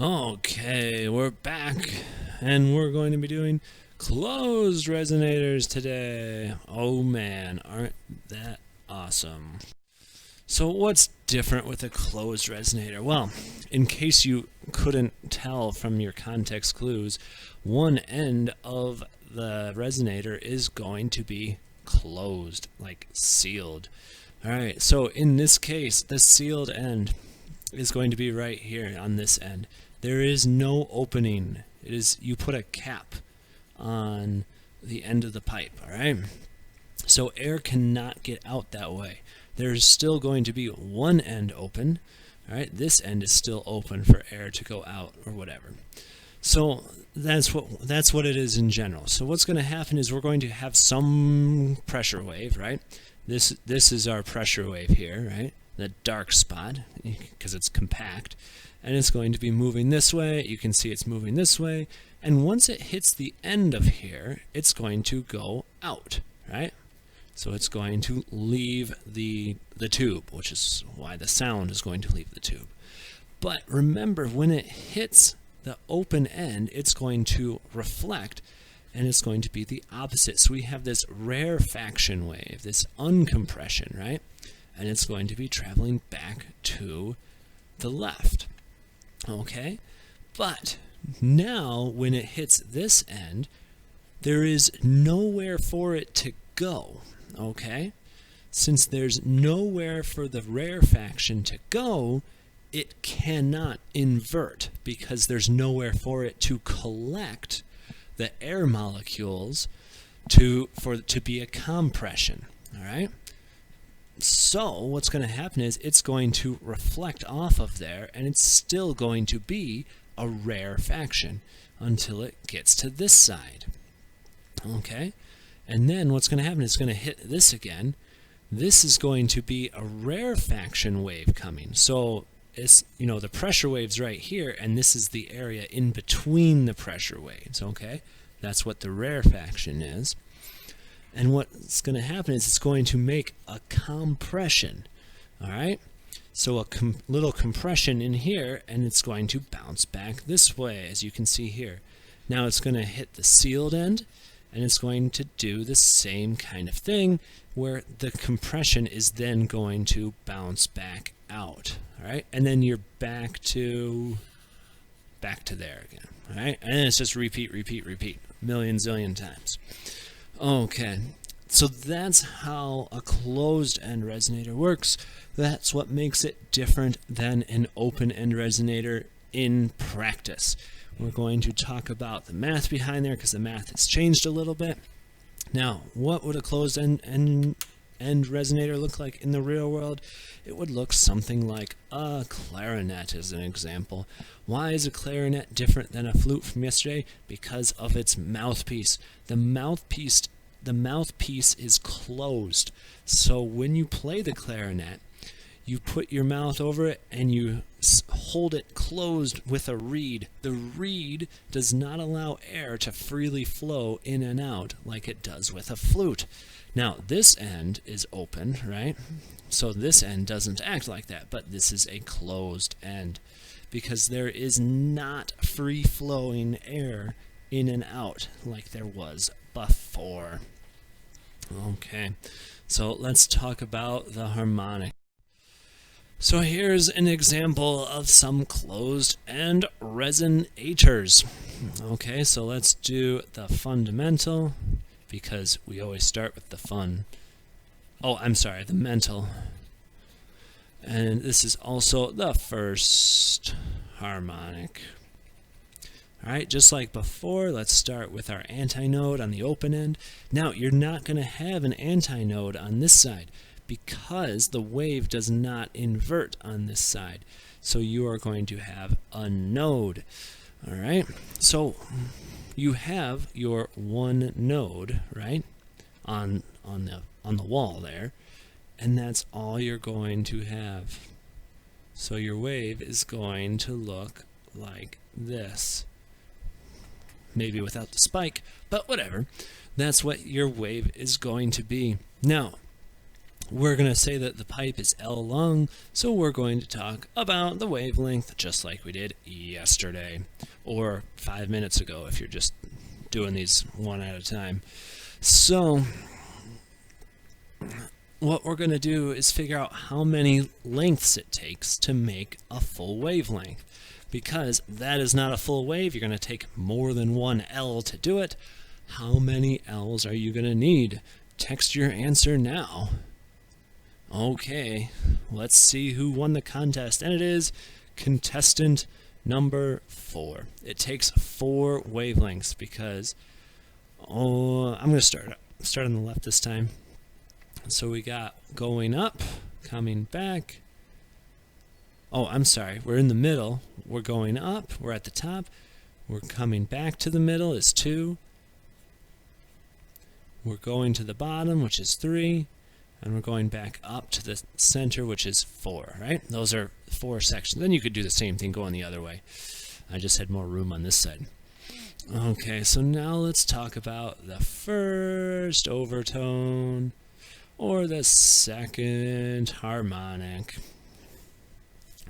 Okay, we're back, and we're going to be doing closed resonators today. Oh man, aren't that awesome? So what's different with a closed resonator? Well, in case you couldn't tell from your context clues, one end of the resonator is going to be closed, like sealed. Alright, so in this case, the sealed end is going to be right here on this end. There is no opening. It is, you put a cap on the end of the pipe, alright? So air cannot get out that way. There's still going to be one end open, alright? This end is still open for air to go out or whatever. So that's what it is in general. So what's going to happen is we're going to have some pressure wave, right? This is our pressure wave here, right? The dark spot, because it's compact, and it's going to be moving this way. You can see it's moving this way, and once it hits the end of here, it's going to go out, right? So it's going to leave the tube, which is why the sound is going to leave the tube. But remember, when it hits the open end, it's going to reflect, and it's going to be the opposite. So we have this rarefaction wave, this uncompression, right? And it's going to be traveling back to the left. Okay? But now when it hits this end, there is nowhere for it to go. Okay? Since there's nowhere for the rarefaction to go, it cannot invert because there's nowhere for it to collect the air molecules to be a compression. All right? So what's going to happen is it's going to reflect off of there, and it's still going to be a rarefaction until it gets to this side. Okay? And then what's going to happen is it's going to hit this again. This is going to be a rarefaction wave coming. So it's, the pressure wave's right here, and this is the area in between the pressure waves. Okay? That's what the rarefaction is. And what's going to happen is it's going to make a compression, all right? So a little compression in here, and it's going to bounce back this way, as you can see here. Now it's going to hit the sealed end, and it's going to do the same kind of thing, where the compression is then going to bounce back out, all right? And then you're back to there again, all right? And then it's just repeat, million zillion times. Okay, so that's how a closed end resonator works. That's what makes it different than an open end resonator in practice. We're going to talk about the math behind there because the math has changed a little bit. Now, what would a closed end resonator look like in the real world? It would look something like a clarinet as an example. Why is a clarinet different than a flute from yesterday? Because of its mouthpiece. The mouthpiece is closed. So when you play the clarinet, you put your mouth over it and you hold it closed with a reed. The reed does not allow air to freely flow in and out like it does with a flute. Now, this end is open, right? So this end doesn't act like that, but this is a closed end because there is not free-flowing air in and out like there was before. Okay, so let's talk about the harmonic. So here's an example of some closed end resonators. Okay, so let's do the fundamental, because we always start with the fun. Oh, I'm sorry, the mental. And this is also the first harmonic. Alright, just like before, let's start with our antinode on the open end. Now, you're not going to have an antinode on this side because the wave does not invert on this side. So you are going to have a node. Alright, so you have your one node, right, on the wall there, and that's all you're going to have. So your wave is going to look like this. Maybe without the spike, but whatever. That's what your wave is going to be. Now, we're going to say that the pipe is L long, so we're going to talk about the wavelength just like we did yesterday, or 5 minutes ago if you're just doing these one at a time. So what we're going to do is figure out how many lengths it takes to make a full wavelength. Because that is not a full wave, you're going to take more than one L to do it. How many L's are you going to need? Text your answer now. Okay, let's see who won the contest, and it is contestant number 4. It takes 4 wavelengths because, I'm going to start on the left this time. So we got going up, coming back. Oh, I'm sorry, we're in the middle. We're going up, we're at the top. We're coming back to the middle is 2. We're going to the bottom, which is 3. And we're going back up to the center, which is 4, right? Those are 4 sections. Then you could do the same thing going the other way. I just had more room on this side. Okay, so now let's talk about the first overtone or the second harmonic.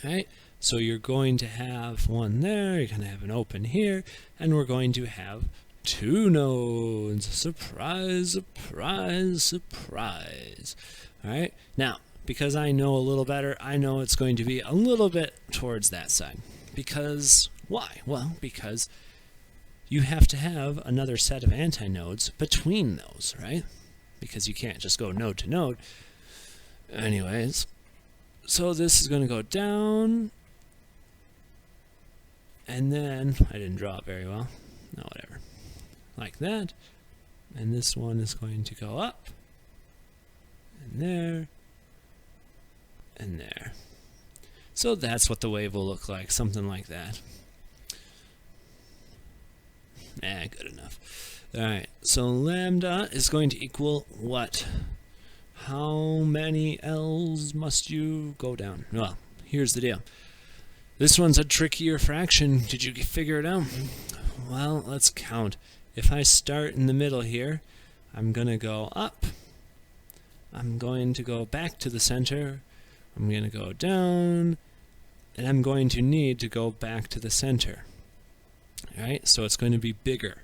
All right, so you're going to have one there, you're going to have an open here, and we're going to have 2 nodes. Surprise, surprise, surprise. All right, now, because I know a little better, I know it's going to be a little bit towards that side. Because, why? Well, because you have to have another set of antinodes between those, right? Because you can't just go node to node. Anyways, so this is going to go down, and then, I didn't draw it very well, no, whatever, like that, and this one is going to go up, and there, and there. So that's what the wave will look like, something like that. Good enough. Alright, so lambda is going to equal what? How many L's must you go down? Well, here's the deal. This one's a trickier fraction. Did you figure it out? Well, let's count. If I start in the middle here, I'm going to go up. I'm going to go back to the center. I'm going to go down. And I'm going to need to go back to the center. Alright, so it's going to be bigger.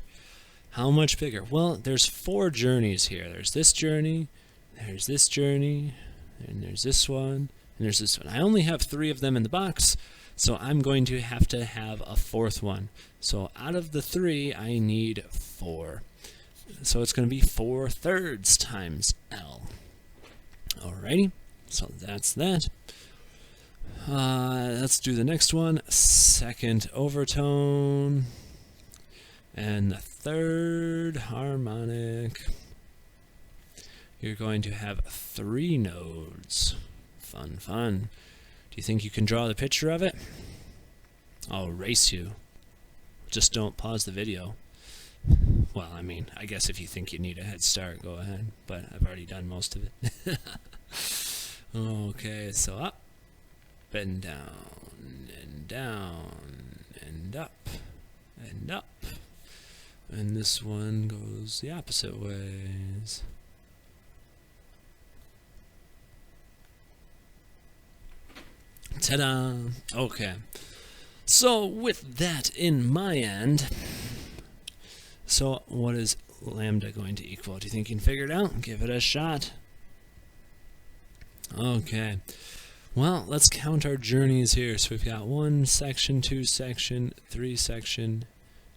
How much bigger? Well, there's 4 journeys here. There's this journey, there's this journey, and there's this one, and there's this one. I only have 3 of them in the box, so I'm going to have a 4th one. So out of the 3, I need 4. So it's going to be 4/3 times L. Alrighty, so that's that. Let's do the next one. Second overtone. And the third harmonic. You're going to have 3 nodes. Fun, fun. Do you think you can draw the picture of it? I'll race you. Just don't pause the video. Well, I mean, I guess if you think you need a head start, go ahead. But I've already done most of it. Okay, so up. And down, and down, and up, and up. And this one goes the opposite ways. Ta-da! Okay. So, with that in my end, so what is lambda going to equal? Do you think you can figure it out? Give it a shot. Okay. Well, let's count our journeys here. So we've got 1 section, 2 section, 3 section,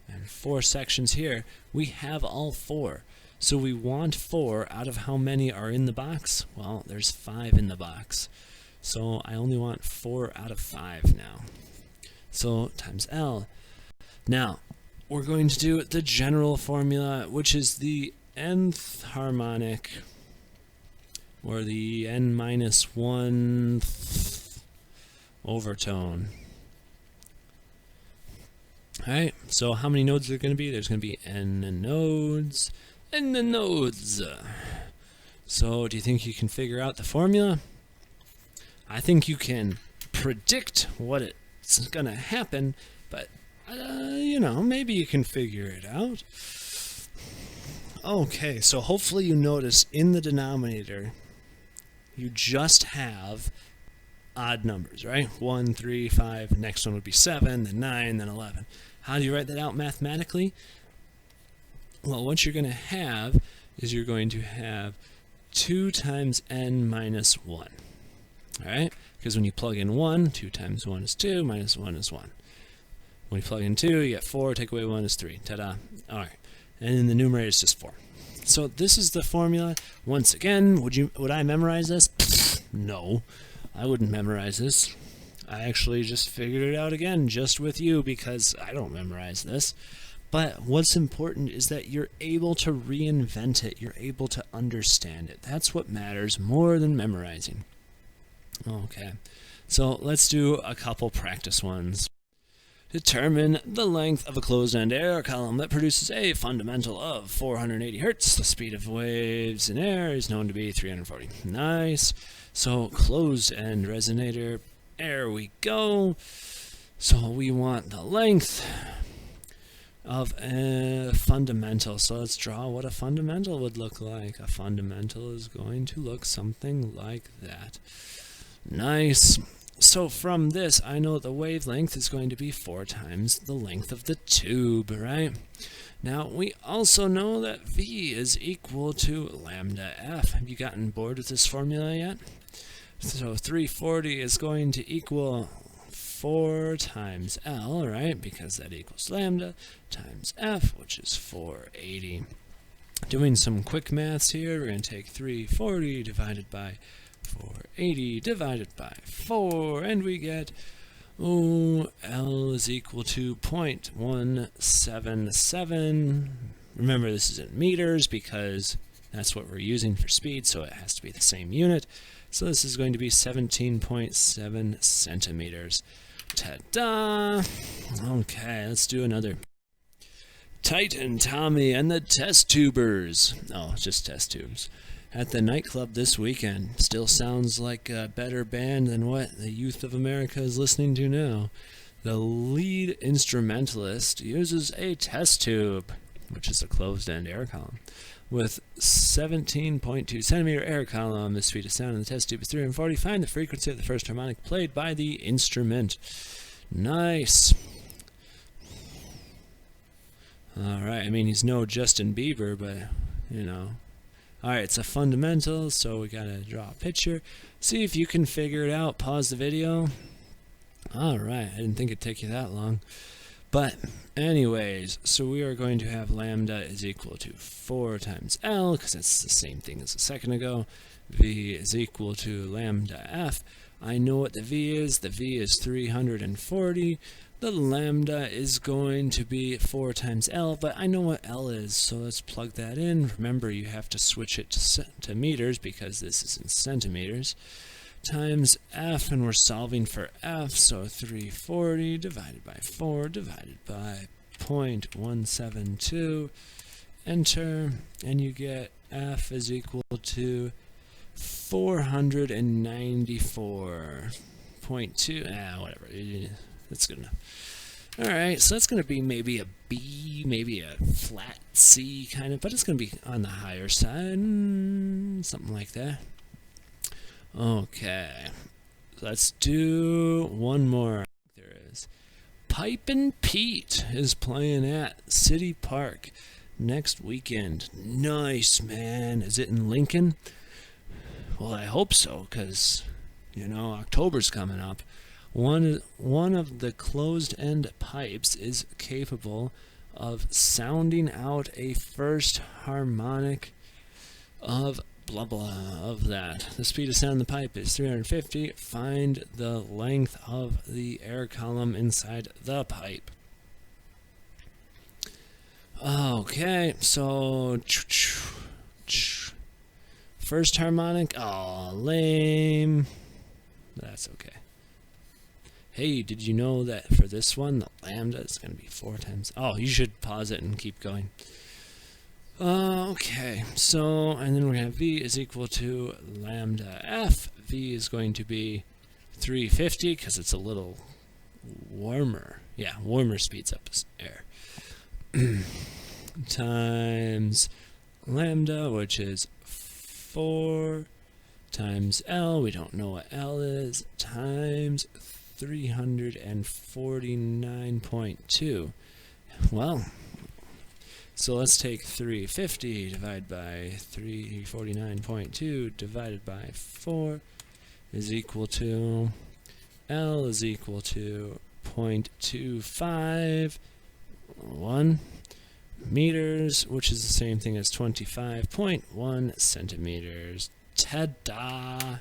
and 4 sections here. We have all 4. So we want 4 out of how many are in the box? Well, there's 5 in the box. So I only want 4 out of 5 now. So times L. Now, we're going to do the general formula, which is the nth harmonic, or the n-1 overtone. Alright, so how many nodes are there going to be? There's going to be n nodes, and the nodes. So do you think you can figure out the formula? I think you can predict what it's going to happen, but, you know, maybe you can figure it out. Okay, so hopefully you notice in the denominator, you just have odd numbers, right? 1, 3, 5, next one would be 7, then 9, then 11. How do you write that out mathematically? Well, what you're going to have is you're going to have 2 times n minus 1. All right? Because when you plug in 1, 2 times 1 is 2, minus 1 is 1. When you plug in 2, you get 4, take away 1 is 3. Ta-da. All right. And then the numerator is just 4. So this is the formula. Once again, would I memorize this? No, I wouldn't memorize this. I actually just figured it out again just with you because I don't memorize this. But what's important is that you're able to reinvent it. You're able to understand it. That's what matters more than memorizing. Okay, so let's do a couple practice ones. Determine the length of a closed-end air column that produces a fundamental of 480 hertz. The speed of waves in air is known to be 340. Nice. So closed-end resonator, there we go. So we want the length of a fundamental. So let's draw what a fundamental would look like. A fundamental is going to look something like that. Nice. So from this, I know the wavelength is going to be 4 times the length of the tube, right? Now, we also know that V is equal to lambda F. Have you gotten bored with this formula yet? So 340 is going to equal 4 times L, right? Because that equals lambda times F, which is 480. Doing some quick maths here, we're going to take 340 divided by 480 divided by 4, and we get, L is equal to 0.177. Remember, this is in meters because that's what we're using for speed, so it has to be the same unit. So this is going to be 17.7 centimeters. Ta-da! Okay, let's do another. Titan Tommy and the Test Tubers. Oh, it's just test tubes. At the nightclub this weekend. Still sounds like a better band than what the youth of America is listening to now. The lead instrumentalist uses a test tube, which is a closed-end air column, with 17.2 centimeter air column. The speed of sound in the test tube is 340. Find the frequency of the first harmonic played by the instrument. Nice. Alright, I mean, he's no Justin Bieber, but, you know. Alright, it's a fundamental, so we gotta draw a picture. See if you can figure it out. Pause the video. Alright, I didn't think it'd take you that long. But, anyways, so we are going to have lambda is equal to 4 times L, because that's the same thing as a second ago. V is equal to lambda F. I know what the V is. The V is 340. The lambda is going to be 4 times L, but I know what L is, so let's plug that in. Remember, you have to switch it to meters because this is in centimeters. Times F, and we're solving for F, so 340 divided by 4 divided by 0.172. Enter, and you get F is equal to 494.2. Whatever. That's good enough. Alright, so that's going to be maybe a B, maybe a flat C kind of, but it's going to be on the higher side, something like that. Okay, let's do one more. There is. Pipin' Pete is playing at City Park next weekend. Nice, man. Is it in Lincoln? Well, I hope so, because, you know, October's coming up. One of the closed-end pipes is capable of sounding out a first harmonic of blah blah of that. The speed of sound in the pipe is 350. Find the length of the air column inside the pipe. Okay, so first harmonic. Oh, lame. That's okay. Hey, did you know that for this one, the lambda is going to be 4 times... Oh, you should pause it and keep going. Okay, so, and then we're going to have V is equal to lambda F. V is going to be 350 because it's a little warmer. Yeah, warmer speeds up air. Times lambda, which is 4 times L, we don't know what L is, times 349.2. Well, so let's take 350 divided by 349.2 divided by 4 is equal to, L is equal to 0.251 meters, which is the same thing as 25.1 centimeters. Ta-da!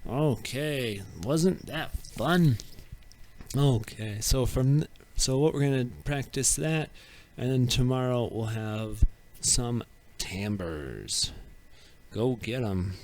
Okay, wasn't that fun? Okay, so what we're going to practice that, and then tomorrow we'll have some timbers. Go get 'em.